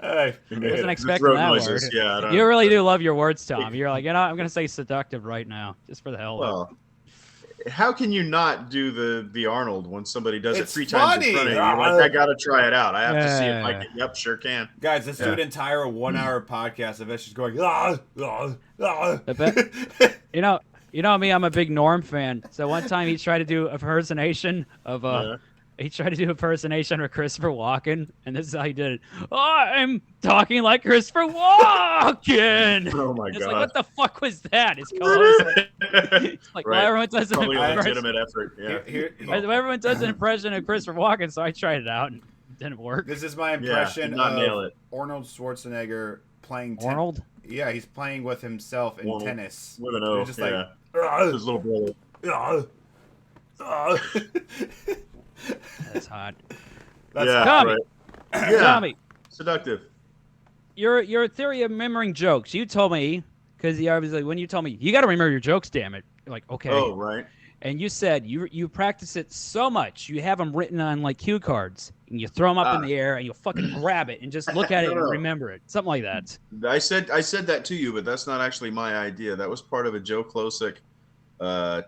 Hey, I wasn't expecting that word. Yeah, you really do love your words, Tom. You're like, I'm gonna say seductive right now, just for the hell of it. How can you not do the Arnold when somebody does it 3 funny. times in front of you? You're like, I gotta try it out. I have to see if I can. Yep, sure can. Guys, let's do an entire 1-hour podcast of us just going. You know me, I'm a big Norm fan. So one time he tried to do a impersonation of Christopher Walken, and this is how he did it. I'm talking like Christopher Walken. Oh my god! It's like, what the fuck was that? His co-host like, right. well, everyone does an Probably a impression. legitimate effort. Yeah. Everyone does an impression of Christopher Walken, so I tried it out and it didn't work. This is my impression nail of it. Arnold Schwarzenegger playing Arnold. Yeah, he's playing with himself in tennis. With an O. Just yeah. like, his little brother. That's hot. That's Tommy. Right. Yeah. Tommy, Seductive. your theory of remembering jokes. You told me because I was like, when you told me you got to remember your jokes. Damn it! You're like, okay. Oh, right. And you said you practice it so much you have them written on like cue cards and you throw them up in the air and you fucking grab it and just look at it and remember it. Something like that. I said that to you, but that's not actually my idea. That was part of a Joe Klosick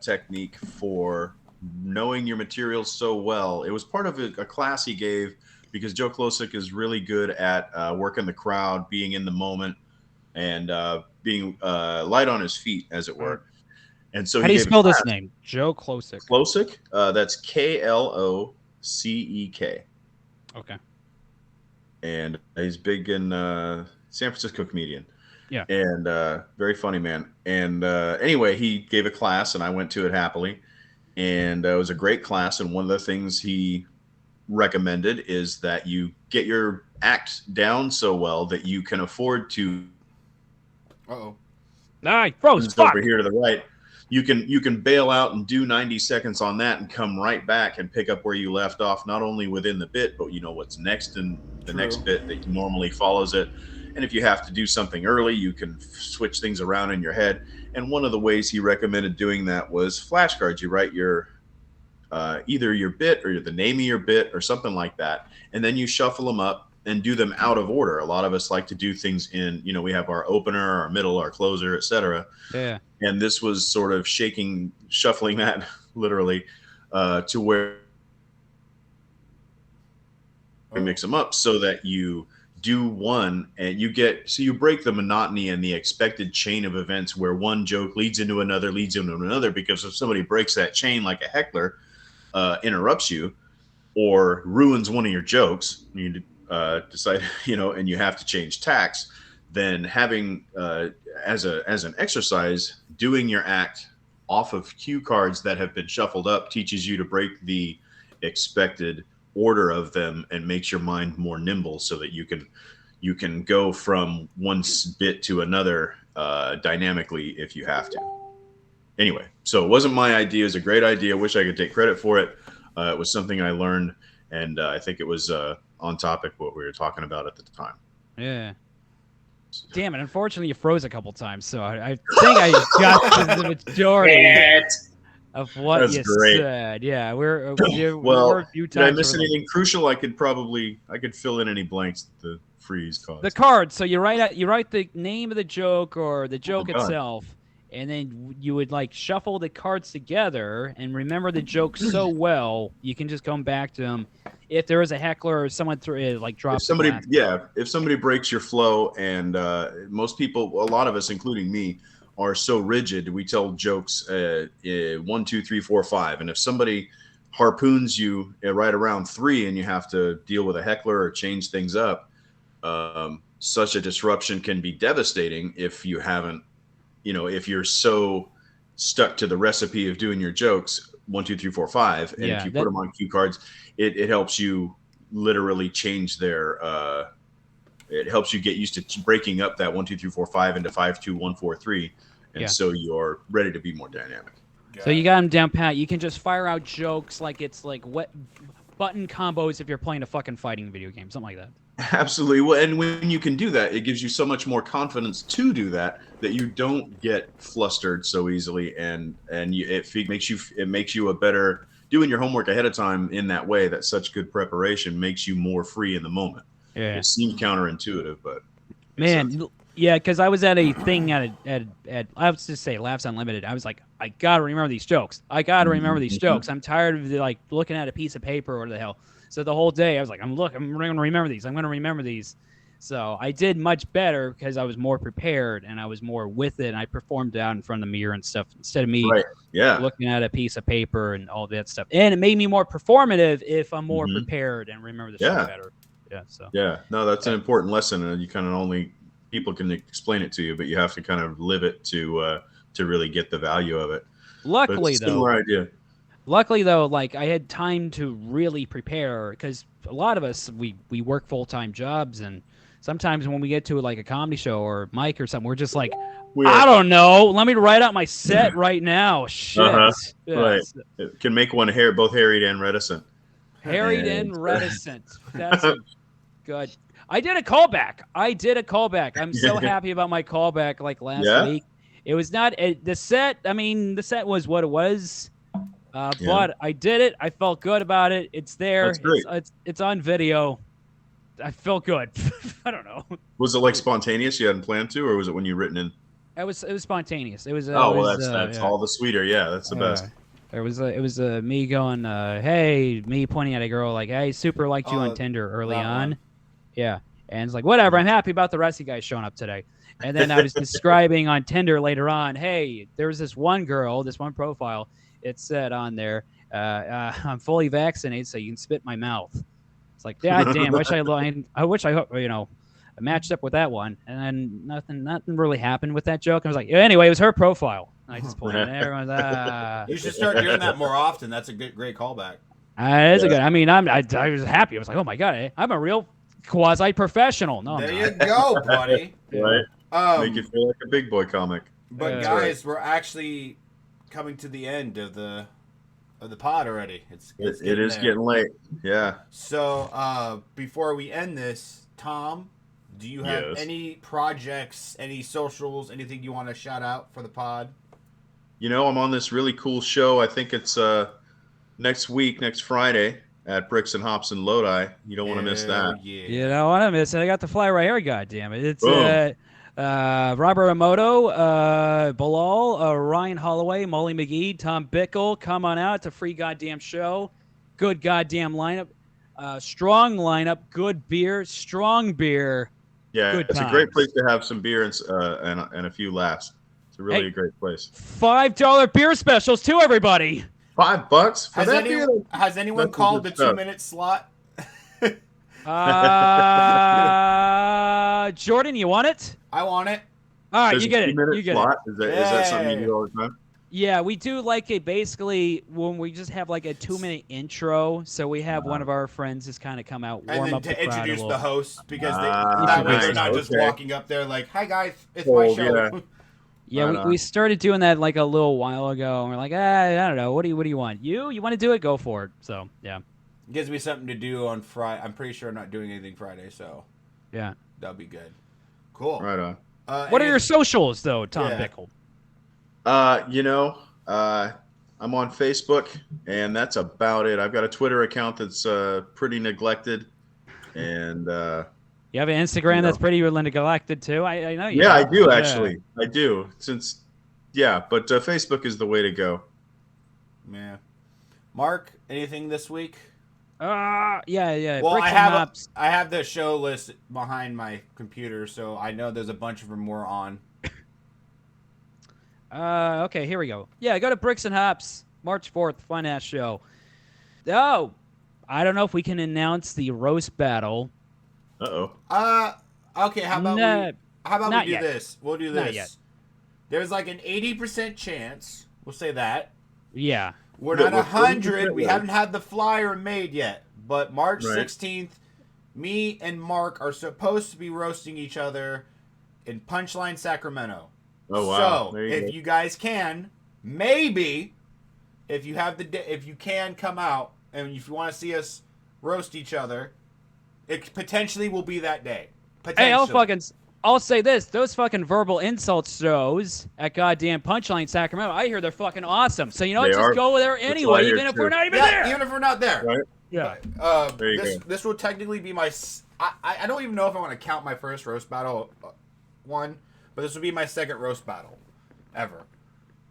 technique for knowing your material so well. It was part of a class he gave because Joe Klosick is really good at working the crowd, being in the moment, and being light on his feet, as it were. And so how do you spell this name? Joe Klosick. Klosick. That's Kloceck. Okay. And he's big in San Francisco comedian. Yeah. And very funny man. And anyway, he gave a class, and I went to it happily. And it was a great class. And one of the things he recommended is that you get your act down so well that you can afford to. Uh-oh. Ah, froze. Fuck. Over here to the right. You can bail out and do 90 seconds on that and come right back and pick up where you left off, not only within the bit, but you know what's next in the next bit that normally follows it. And if you have to do something early, you can switch things around in your head. And one of the ways he recommended doing that was flashcards. You write your either your bit or the name of your bit or something like that, and then you shuffle them up and do them out of order. A lot of us like to do things in, we have our opener, our middle, our closer, etc. Yeah. And this was sort of shuffling that literally to where you mix them up so that you do one and you break the monotony and the expected chain of events where one joke leads into another, because if somebody breaks that chain like a heckler, interrupts you or ruins one of your jokes, you decide, and you have to change tacks, then having as an exercise, doing your act off of cue cards that have been shuffled up teaches you to break the expected order of them and makes your mind more nimble so that you can go from one bit to another dynamically if you have to. Anyway, so it wasn't my idea. It was a great idea. I wish I could take credit for it. It was something I learned, and I think it was on topic what we were talking about at the time. Yeah. Damn it. Unfortunately, you froze a couple times, so I think I got the majority of what That's you great. said. Yeah, we're well, a few times. Did I miss anything crucial? I could fill in any blanks that the freeze caused. The card. So you write the name of the joke or the joke itself, and then you would shuffle the cards together and remember the joke so well you can just come back to them. If there is a heckler or someone drops if somebody breaks your flow, and most people, a lot of us, including me, are so rigid. We tell jokes 1, 2, 3, 4, 5, and if somebody harpoons you right around 3 and you have to deal with a heckler or change things up, such a disruption can be devastating if you haven't, if you're so stuck to the recipe of doing your jokes 1, 2, 3, 4, 5, and if you put them on cue cards, it helps you literally change their. It helps you get used to breaking up that 1, 2, 3, 4, 5 into 5, 2, 1, 4, 3, and so you're ready to be more dynamic. So you got them down pat. You can just fire out jokes like it's wet button combos if you're playing a fucking fighting video game, something like that. Absolutely. Well, and when you can do that, it gives you so much more confidence to do that you don't get flustered so easily, and it makes you a better doing your homework ahead of time in that way. That such good preparation makes you more free in the moment. Yeah. It seems counterintuitive, but man, yeah, because I was at a thing at I was just say Laughs Unlimited. I was like, I gotta remember these jokes. I'm tired of looking at a piece of paper or whatever the hell. So the whole day I was like, I'm gonna remember these. I'm gonna remember these. So I did much better because I was more prepared and I was more with it. And I performed out in front of the mirror and stuff instead of me looking at a piece of paper and all that stuff. And it made me more performative if I'm more prepared and remember the shit better. Yeah. So no, that's an important lesson, and you kind of only people can explain it to you, but you have to kind of live it to really get the value of it. Luckily, though, idea. Luckily, though, I had time to really prepare because a lot of us we work full-time jobs, and sometimes when we get to a comedy show or mic or something, we're just I don't know. Let me write out my set right now. Shit. Right. It can make one both harried and reticent. Harried and reticent. That's good. I did a callback. I'm so happy about my callback last week. It was not the set. I mean, the set was what it was. But I did it. I felt good about it. It's there. It's on video. I felt good. I don't know. Was it spontaneous? You hadn't planned to, or was it when you written in? It was spontaneous. It was. That's all the sweeter. Yeah, that's the best. It was me going, hey, me pointing at a girl hey, super liked you on Tinder early on. Yeah. And it's whatever, I'm happy about the rest of you guys showing up today. And then I was describing on Tinder later on, hey, there was this one girl, this one profile, it said on there, I'm fully vaccinated so you can spit in my mouth. It's God damn, I wish I matched up with that one. And then nothing really happened with that joke. I was anyway, it was her profile. I just pointed at everyone. You should start doing that more often. That's a great callback. It's a good. I mean, I was happy. I was oh my god, I'm a real quasi-professional. No, there you go, buddy. Right. Make you feel like a big boy comic. But guys, we're actually coming to the end of the pod already. It is getting late. Yeah. So before we end this, Tom, do you have Yes. any projects, any socials, anything you want to shout out for the pod? You know, I'm on this really cool show. I think it's next Friday at Bricks and Hops in Lodi. You don't want to miss that. Yeah. You don't want to miss it. I got the flyer right here. God damn it! It's Boom. Robert Emoto, Bilal, Ryan Holloway, Molly McGee, Tom Bickle. Come on out. It's a free goddamn show. Good goddamn lineup. Strong lineup. Good beer. Strong beer. Yeah, Good it's times. a great place to have some beer and a few laughs. It's really a great place. $5 beer specials too, everybody. $5 for that beer? Has anyone That's called the good stuff. 2-minute slot? Jordan, you want it? I want it. All right, There's you a get it. 2-minute You get slot? it. Is that something you do all the time? Yeah, we do like a basically when we just have like a 2-minute intro. So we have one of our friends just kind of come out, warm And then up the to crowd a introduce little. the host because Ah, that way nice. they're not just Okay. walking up there like, "Hi guys, it's my show." Yeah. Yeah, Right on. we started doing that like a little while ago, and we're like, I don't know, what do you want? You want to do it? Go for it. So yeah, Gives me something to do on Friday. I'm pretty sure I'm not doing anything Friday, so yeah. that'll be good. Cool. Right on. What are your socials though, Tom Yeah. Bickle? I'm on Facebook, and that's about it. I've got a Twitter account that's pretty neglected, and You have an Instagram that's pretty neglected too. I know you. yeah, I have. do actually. I do. But Facebook is the way to go. Yeah. Mark, anything this week? Yeah. Well, Bricks I and have Hops. I have the show list behind my computer, so I know there's a bunch of them more on. Okay, here we go. Yeah, go to Bricks and Hops, March 4th, fun ass show. Oh, I don't know if we can announce the roast battle. Okay, how about No, we do yet. this? We'll do Not this. yet. There's like an 80% chance. We'll say that. Yeah. We're Yeah, not we're 100. We 40%. haven't had the flyer made yet. But March Right. 16th, me and Mark are supposed to be roasting each other in Punchline, Sacramento. Oh wow! So There you if go. you guys can, maybe if you can come out and if you want to see us roast each other, it potentially will be that day. Hey, I'll say this: those fucking verbal insult shows at goddamn Punchline Sacramento, I hear they're fucking awesome. So you know what? They Just are. go there That's what I anyway, hear, even if too. we're not even Yeah, there. even if we're not there. Right? Yeah. There you go. This will technically be my. I don't even know if I want to count my first roast battle one, but this will be my second roast battle ever.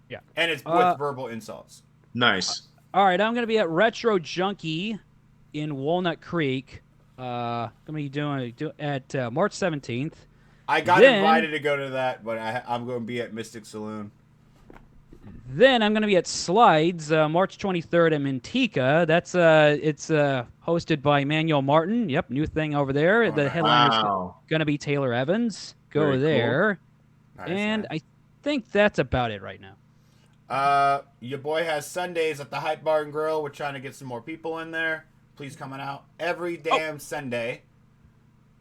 Yeah. And it's with verbal insults. Nice. All right, I'm gonna be at Retro Junkie in Walnut Creek. I'm gonna be doing at March 17th. I got Then- invited to go to that, but I'm going to be at Mystic Saloon. Then I'm going to be at Slides, March 23rd in Manteca. That's it's hosted by Manuel Martin. Yep, new thing over there. The headliner's Wow. going to be Taylor Evans. Go Very cool. there. Nice, And nice. I think that's about it right now. Your boy has Sundays at the Hype Bar and Grill. We're trying to get some more people in there. Please coming out every damn Sunday.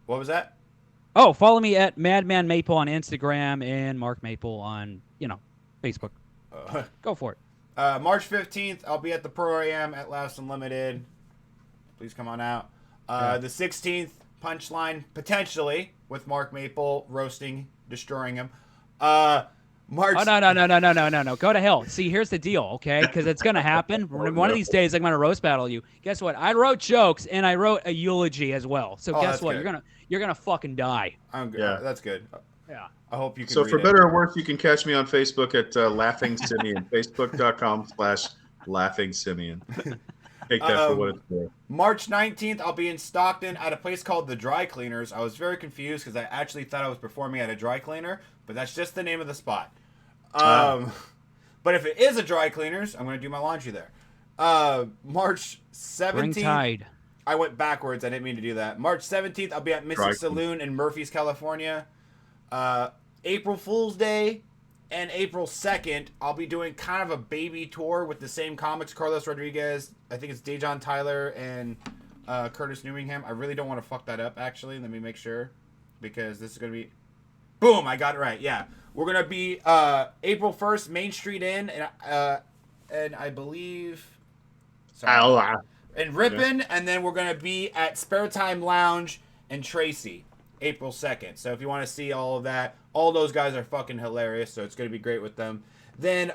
What was that? Oh, follow me at Madman Maple on Instagram and Mark Maple on, Facebook. Go for it. March 15th, I'll be at the Pro AM at Laughs Unlimited. Please come on out. The 16th, Punchline, potentially, with Mark Maple roasting, destroying him. March. Oh, no. Go to hell. See, here's the deal, okay? Because it's going to happen. One of these days, I'm going to roast battle you. Guess what? I wrote jokes, and I wrote a eulogy as well. So guess that's what? good. You're gonna fucking die. I'm good. Yeah. That's good. Yeah. I hope you can So read for it. better or worse, you can catch me on Facebook at Laughing Simeon. Facebook.com/Laughing Simeon. Take that for what it's worth. March 19th, I'll be in Stockton at a place called The Dry Cleaners. I was very confused because I actually thought I was performing at a dry cleaner, but that's just the name of the spot. But if it is a dry cleaners, I'm going to do my laundry there. March 17th. Bring tide. I went backwards. I didn't mean to do that. March 17th, I'll be at Mystic Saloon in Murphy's, California. April Fool's Day and April 2nd, I'll be doing kind of a baby tour with the same comics, Carlos Rodriguez. I think it's Dejon Tyler and Curtis Newingham. I really don't want to fuck that up, actually. Let me make sure. Because this is going to be... Boom, I got it right. Yeah, we're gonna be April 1st, Main Street Inn, and I believe, in Ripon, and then we're gonna be at Spare Time Lounge in Tracy, April 2nd. So if you want to see all of that, all those guys are fucking hilarious. So it's gonna be great with them. Then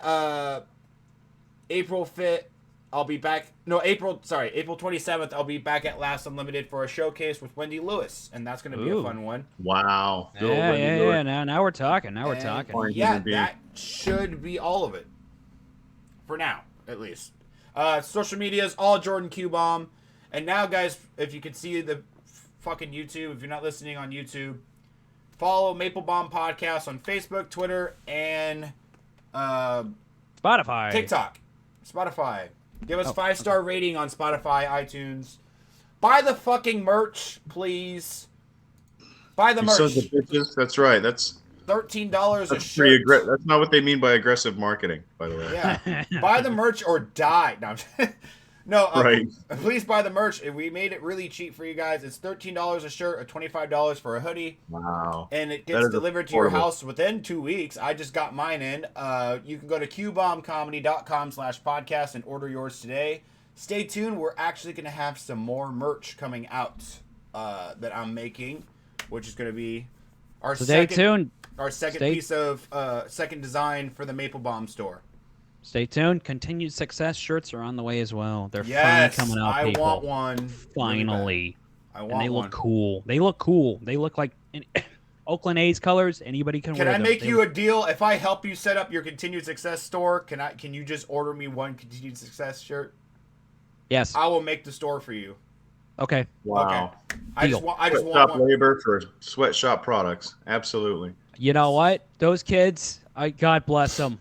April 5th. I'll be back. No, April 27th. I'll be back at Last Unlimited for a showcase with Wendy Lewis, and that's going to be a fun one. Wow. Yeah. Now we're talking. Now we're talking. Yeah, that should be all of it. For now, at least. Social medias, all Jordan Q-Bomb. And now, guys, if you can see the fucking YouTube, if you're not listening on YouTube, follow Maple-Baum Podcast on Facebook, Twitter, and Spotify. TikTok. Spotify. Give us 5-star rating on Spotify, iTunes. Buy the fucking merch, please. Buy the merch. Sons of bitches. That's right. That's $13 a shirt. That's not what they mean by aggressive marketing, by the way. Yeah. Buy the merch or die. No, right. Please buy the merch. We made it really cheap for you guys. It's $13 a shirt or $25 for a hoodie. Wow. And it gets delivered to your house within 2 weeks. I just got mine in. You can go to qbombcomedy.com/podcast and order yours today. Stay tuned. We're actually going to have some more merch coming out that I'm making, which is going to be our second piece of second design for the Maple-Baum store. Stay tuned. Continued Success shirts are on the way as well. They're finally coming out, people. I want one. Finally. I want and they one. look cool. They look cool. They look like Oakland A's colors. Anybody can wear them. Can I make you a deal? If I help you set up your Continued Success store, can you just order me one Continued Success shirt? Yes. I will make the store for you. Okay. Wow. Okay. I just want one. Labor for sweatshop products. Absolutely. You know what? Those kids, God bless them.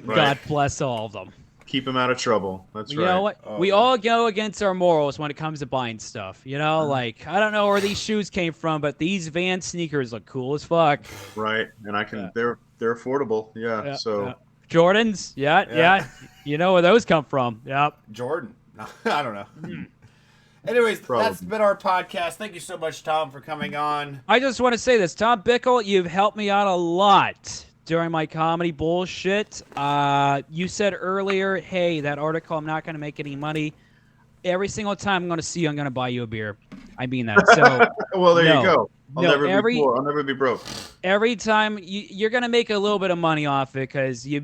Right. God bless all of them. Keep them out of trouble. That's right. You know what? We all go against our morals when it comes to buying stuff. You know, like, I don't know where these shoes came from, but these Van sneakers look cool as fuck. Right. And I can, they're affordable. Yeah. So. Jordans. Yeah. You know where those come from. Yep. Jordan. I don't know. Anyways, that's been our podcast. Thank you so much, Tom, for coming on. I just want to say this. Tom Bickle, you've helped me out a lot during my comedy bullshit. You said earlier, hey, that article, I'm not going to make any money. Every single time I'm going to see you, I'm going to buy you a beer. I mean that. So, well, there you go. I'll never be broke. Every time you're going to make a little bit of money off it because you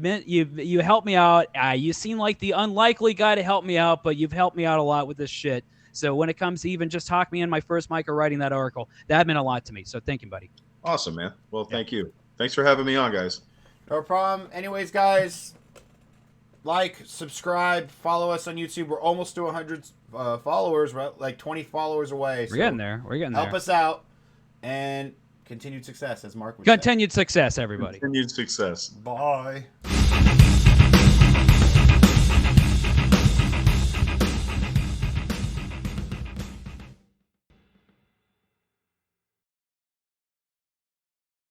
helped me out. You seem like the unlikely guy to help me out, but you've helped me out a lot with this shit. So when it comes to even just talking me in my first mic or writing that article, that meant a lot to me. So thank you, buddy. Awesome, man. Well, thank you. Thanks for having me on, guys. No problem. Anyways, guys, like, subscribe, follow us on YouTube. We're almost to 100 followers. We're like 20 followers away. We're getting there. Help us out. And continued success, as Marc would say. Continued success, everybody. Continued success. Bye.